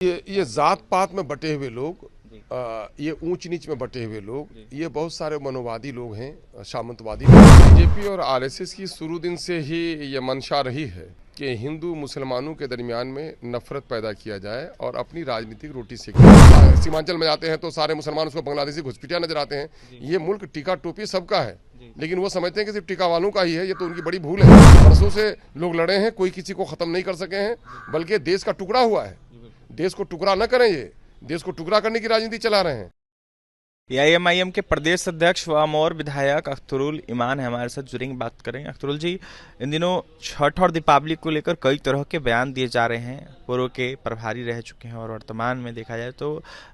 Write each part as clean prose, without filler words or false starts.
ये जात पात में बटे हुए लोग, ये ऊंच नीच में बटे हुए लोग, ये बहुत सारे मनोवादी लोग हैं, सामंतवादी लोग। बीजेपी और आरएसएस की शुरू दिन से ही ये मंशा रही है कि हिंदू मुसलमानों के दरमियान में नफरत पैदा किया जाए और अपनी राजनीतिक रोटी सेकी जाए। सीमांचल में जाते हैं तो सारे मुसलमान उसको बांग्लादेशी घुसपैठिया नजर आते हैं। ये मुल्क टीका टोपी सबका है, लेकिन वो समझते हैं कि सिर्फ टीका वालों का ही है। ये तो उनकी बड़ी भूल है। बरसों से लोग लड़े हैं, कोई किसी को खत्म नहीं कर सके हैं, बल्कि देश का टुकड़ा हुआ है। देश को टुकड़ा न करें, ये देश को टुकड़ा करने की राजनीति चला रहे हैं। एआईएमआईएम के प्रदेश अध्यक्ष व अमोर विधायक अख्तरुल ईमान है हमारे साथ जुड़ेंगे, बात करेंगे। अख्तरुल जी, इन दिनों छठ और दीपावली को लेकर कई तरह के बयान दिए जा रहे हैं। पूर्व के प्रभारी रह चुके हैं और वर्तमान में देखा जाए तो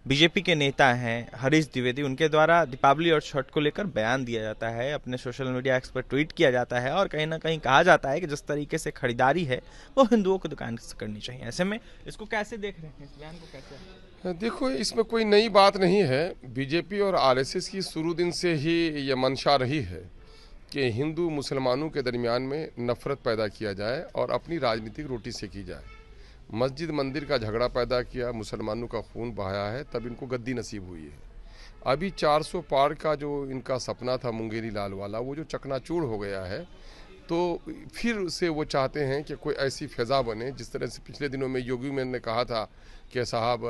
बीजेपी के नेता हैं हरीश द्विवेदी, उनके द्वारा दीपावली और छठ को लेकर बयान दिया जाता है, अपने सोशल मीडिया एक्स पर ट्वीट किया जाता है और कहीं ना कहीं कहा जाता है कि जिस तरीके से खरीदारी है वो हिंदुओं की दुकान से करनी चाहिए। ऐसे में इसको कैसे देख रहे हैं, इस बयान को कैसे? देखो, इसमें कोई नई बात नहीं है। बीजेपी और आरएसएस की शुरू दिन से ही ये मंशा रही है कि हिंदू मुसलमानों के दरमियान में नफरत पैदा किया जाए और अपनी राजनीतिक रोटी सेकी जाए। मस्जिद मंदिर का झगड़ा पैदा किया, मुसलमानों का खून बहाया है, तब इनको गद्दी नसीब हुई है। अभी 400 पार का जो इनका सपना था मुंगेरी लाल वाला, वो जो चकनाचूर हो गया है, तो फिर से वो चाहते हैं कि कोई ऐसी फ़िज़ा बने जिस तरह से पिछले दिनों में योगी मैन ने कहा था कि साहब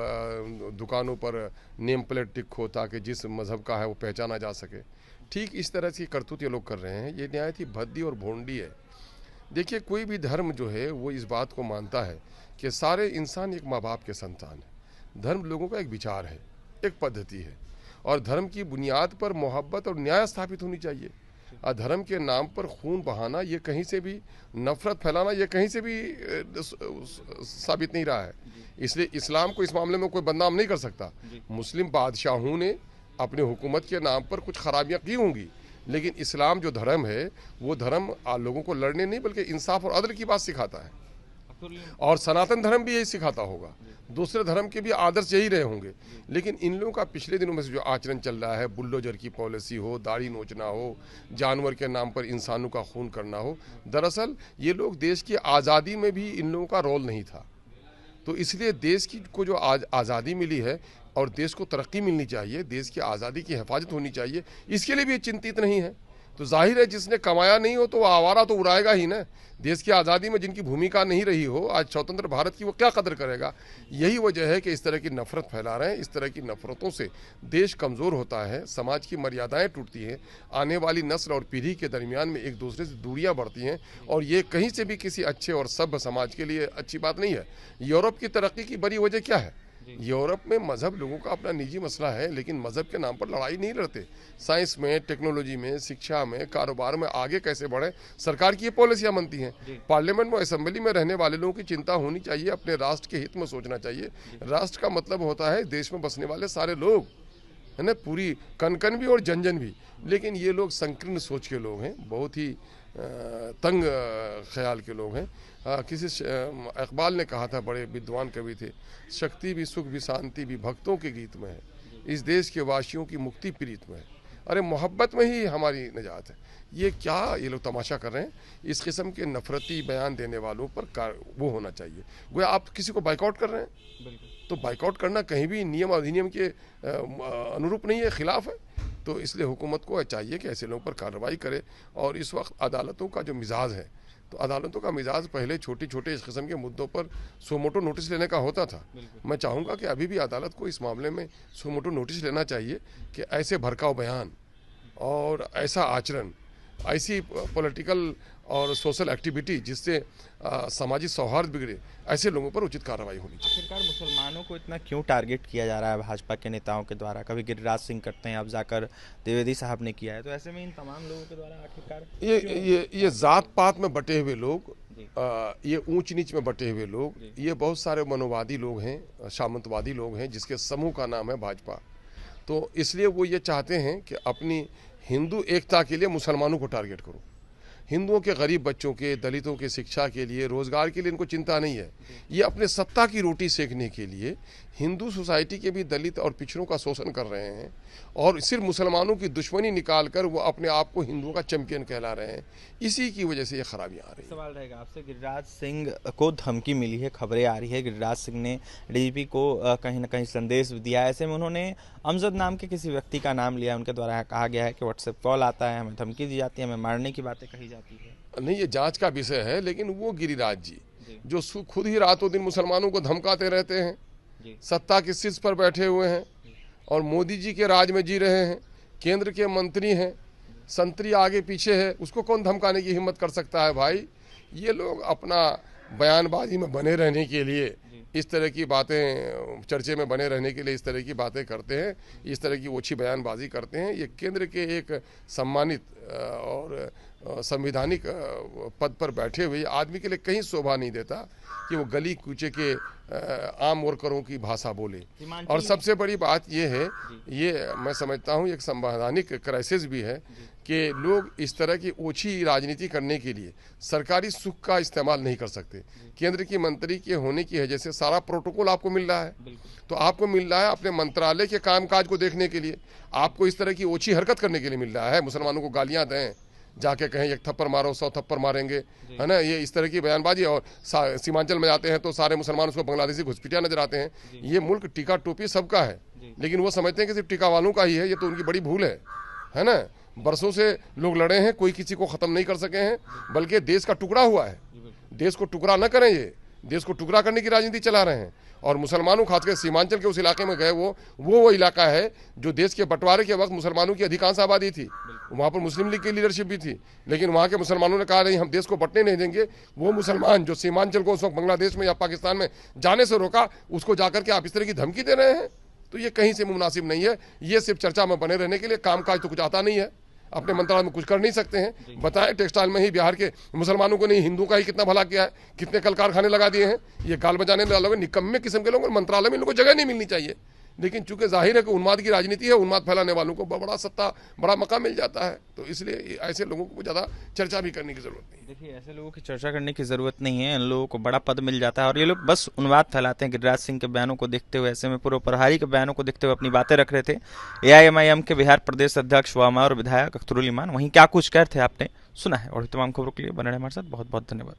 दुकानों पर नेम प्लेट टिक हो ताकि जिस मज़हब का है वो पहचाना जा सके। ठीक इस तरह की करतूत ये लोग कर रहे हैं। ये नहायत ही भद्दी और भोंडी है। देखिए, कोई भी धर्म जो है वो इस बात को मानता है कि सारे इंसान एक माँ बाप के संतान हैं। धर्म लोगों का एक विचार है, एक पद्धति है, और धर्म की बुनियाद पर मोहब्बत और न्याय स्थापित होनी चाहिए। अधर्म के नाम पर खून बहाना, ये कहीं से भी नफरत फैलाना, ये कहीं से भी साबित नहीं रहा है। इसलिए इस्लाम को इस मामले में कोई बदनाम नहीं कर सकता। मुस्लिम बादशाहों ने अपने हुकूमत के नाम पर कुछ खराबियां की होंगी, लेकिन इस्लाम जो धर्म है वो धर्म लोगों को लड़ने नहीं बल्कि इंसाफ और अदल की बात सिखाता है। और सनातन धर्म भी यही सिखाता होगा, दूसरे धर्म के भी आदर्श यही रहे होंगे। लेकिन इन लोगों का पिछले दिनों में से जो आचरण चल रहा है, बुल्डोजर की पॉलिसी हो, दाढ़ी नोचना हो, जानवर के नाम पर इंसानों का खून करना हो, दरअसल ये लोग देश की आज़ादी में भी इन लोगों का रोल नहीं था। तो इसलिए देश की को जो आज़ादी मिली है और देश को तरक्की मिलनी चाहिए, देश की आज़ादी की हिफाजत होनी चाहिए, इसके लिए भी चिंतित नहीं है। तो जाहिर है जिसने कमाया नहीं हो तो वो आवारा तो उड़ाएगा ही ना। देश की आज़ादी में जिनकी भूमिका नहीं रही हो, आज स्वतंत्र भारत की, वो क्या कदर करेगा। यही वजह है कि इस तरह की नफरत फैला रहे हैं। इस तरह की नफरतों से देश कमज़ोर होता है, समाज की मर्यादाएं टूटती हैं, आने वाली नस्ल और पीढ़ी के दरमियान में एक दूसरे से दूरियां बढ़ती हैं, और ये कहीं से भी किसी अच्छे और सभ्य समाज के लिए अच्छी बात नहीं है। यूरोप की तरक्की की बड़ी वजह क्या है? यूरोप में मज़हब लोगों का अपना निजी मसला है, लेकिन मज़हब के नाम पर लड़ाई नहीं लड़ते। साइंस में, टेक्नोलॉजी में, शिक्षा में, कारोबार में आगे कैसे बढ़े, सरकार की ये पॉलिसियाँ बनती हैं। पार्लियामेंट में, असेंबली में रहने वाले लोगों की चिंता होनी चाहिए, अपने राष्ट्र के हित में सोचना चाहिए। राष्ट्र का मतलब होता है देश में बसने वाले सारे लोग, है ना, पूरी कन कन भी और जन जन भी। लेकिन ये लोग संकीर्ण सोच के लोग हैं, बहुत ही तंग ख्याल के लोग हैं। किसी इकबाल ने कहा था, बड़े विद्वान कवि थे, शक्ति भी सुख भी शांति भी भक्तों के गीत में है, इस देश के वासियों की मुक्ति प्रीत में है। अरे मोहब्बत में ही हमारी निजात है। ये क्या ये लोग तमाशा कर रहे हैं? इस किस्म के नफरती बयान देने वालों पर वो होना चाहिए। गोया आप किसी को बाइकआउट कर रहे हैं, तो बाइकआउट करना कहीं भी नियम अधिनियम के अनुरूप नहीं है, खिलाफ है। तो इसलिए हुकूमत को चाहिए कि ऐसे लोगों पर कार्रवाई करे। और इस वक्त अदालतों का जो मिजाज है, तो अदालतों का मिजाज पहले छोटे छोटे इस किस्म के मुद्दों पर सुमोटो नोटिस लेने का होता था। मैं चाहूँगा कि अभी भी अदालत को इस मामले में सुमोटो नोटिस लेना चाहिए कि ऐसे भड़काऊ बयान और ऐसा आचरण, ऐसी पॉलिटिकल और सोशल एक्टिविटी जिससे सामाजिक सौहार्द बिगड़े, ऐसे लोगों पर उचित कार्रवाई होनी चाहिए। आखिरकार मुसलमानों को इतना क्यों टारगेट किया जा रहा है भाजपा के नेताओं के द्वारा? कभी गिरिराज सिंह करते हैं, अब जाकर द्विवेदी साहब ने किया है, तो ऐसे में इन तमाम लोगों के द्वारा आखिरकार ये जात पात में बटे हुए लोग, ये ऊंच नीच में बटे हुए लोग, ये बहुत सारे मनोवादी लोग हैं, सामंतवादी लोग हैं, जिसके समूह का नाम है भाजपा। तो इसलिए वो ये चाहते हैं कि अपनी हिंदू एकता के लिए मुसलमानों को टारगेट करो। हिंदुओं के गरीब बच्चों के, दलितों के शिक्षा के लिए, रोजगार के लिए इनको चिंता नहीं है। ये अपने सत्ता की रोटी सेकने के लिए हिंदू सोसाइटी के भी दलित और पिछड़ों का शोषण कर रहे हैं और सिर्फ मुसलमानों की दुश्मनी निकालकर वो अपने आप को हिंदुओं का चैंपियन कहला रहे हैं। इसी की वजह से ये खराबियां आ रही हैं। सवाल रहेगा आपसे, गिरिराज सिंह को धमकी मिली है, खबरें आ रही है गिरिराज सिंह ने डीजीपी को कहीं ना कहीं संदेश दिया है। ऐसे में उन्होंने अमजद नाम के किसी व्यक्ति का नाम लिया, उनके द्वारा कहा गया है कि व्हाट्सएप कॉल आता है, हमें धमकी दी जाती है, हमें मारने की बातें कही जाती है। नहीं, ये जांच का विषय है, लेकिन वो गिरिराज जी जो खुद ही रातों दिन मुसलमानों को धमकाते रहते हैं, सत्ता के शीर्ष पर बैठे हुए हैं और मोदी जी के राज में जी रहे हैं, केंद्र के मंत्री हैं, संतरी आगे पीछे है, उसको कौन धमकाने की हिम्मत कर सकता है भाई। ये लोग अपना बयानबाजी में बने रहने के लिए इस तरह की बातें, चर्चे में बने रहने के लिए इस तरह की बातें करते हैं, इस तरह की ओछी बयानबाजी करते हैं। ये केंद्र के एक सम्मानित और संवैधानिक पद पर बैठे हुए आदमी के लिए कहीं शोभा नहीं देता कि वो गली कूचे के आम वर्करों की भाषा बोले। और सबसे बड़ी बात ये है, ये मैं समझता हूँ एक संवैधानिक क्राइसिस भी है कि लोग इस तरह की ओछी राजनीति करने के लिए सरकारी सुख का इस्तेमाल नहीं कर सकते। केंद्र की मंत्री के होने की वजह से सारा प्रोटोकॉल आपको मिल रहा है, तो आपको मिल रहा है अपने मंत्रालय के कामकाज को देखने के लिए, आपको इस तरह की ओछी हरकत करने के लिए मिल रहा है। मुसलमानों को गालियां दें, जाके कहें एक थप्पड़ मारो 100 थप्पड़ मारेंगे, है ना, ये इस तरह की बयानबाजी। और सीमांचल में जाते हैं तो सारे मुसलमान उसको बांग्लादेशी घुसपैठिया नजर आते हैं। ये मुल्क टीका टोपी सबका है, लेकिन वो समझते हैं कि सिर्फ टीका वालों का ही है। ये तो उनकी बड़ी भूल है ना। बरसों से लोग लड़े हैं, कोई किसी को खत्म नहीं कर सके हैं, बल्कि देश का टुकड़ा हुआ है। देश को टुकड़ा न करें, ये देश को टुकड़ा करने की राजनीति चला रहे हैं। और मुसलमानों खासकर सीमांचल के उस इलाके में गए, वो इलाका है जो देश के बंटवारे के वक्त मुसलमानों की अधिकांश आबादी थी। वहाँ पर मुस्लिम लीग की लीडरशिप भी थी, लेकिन वहाँ के मुसलमानों ने कहा नहीं, हम देश को बंटने नहीं देंगे। वो मुसलमान जो सीमांचल को उस वक्त बांग्लादेश में या पाकिस्तान में जाने से रोका, उसको जाकर के आप इस तरह की धमकी दे रहे हैं, तो ये कहीं से मुनासिब नहीं है। ये सिर्फ चर्चा में बने रहने के लिए, कामकाज तो कुछ आता नहीं है, अपने मंत्रालय में कुछ कर नहीं सकते हैं। बताएं, टेक्सटाइल में ही बिहार के मुसलमानों को नहीं, हिंदू का ही कितना भला किया है, कितने कल कारखाने लगा दिए हैं। ये गाल बजाने वाले निकम्मे किस्म के लोग, मंत्रालय में इनको जगह नहीं मिलनी चाहिए। लेकिन चूंकि जाहिर है कि उन्माद की राजनीति है, उन्माद फैलाने वालों को बड़ा सत्ता, बड़ा मकाम मिल जाता है, तो इसलिए ऐसे लोगों को ज़्यादा चर्चा भी करने की जरूरत नहीं। देखिए, ऐसे लोगों की चर्चा करने की जरूरत नहीं है, इन लोगों को बड़ा पद मिल जाता है और ये लोग बस उन्माद फैलाते हैं। गिरिराज सिंह के बयानों को देखते हुए, ऐसे में पूर्व प्रहरी के बयानों को देखते हुए अपनी बातें रख रहे थे AIMIM के बिहार प्रदेश अध्यक्ष व और विधायक अख्तरुल इमान। वहीं क्या कुछ कह थे आपने सुना है, और तमाम खबरों के लिए बने रहे हमारे साथ। बहुत बहुत धन्यवाद।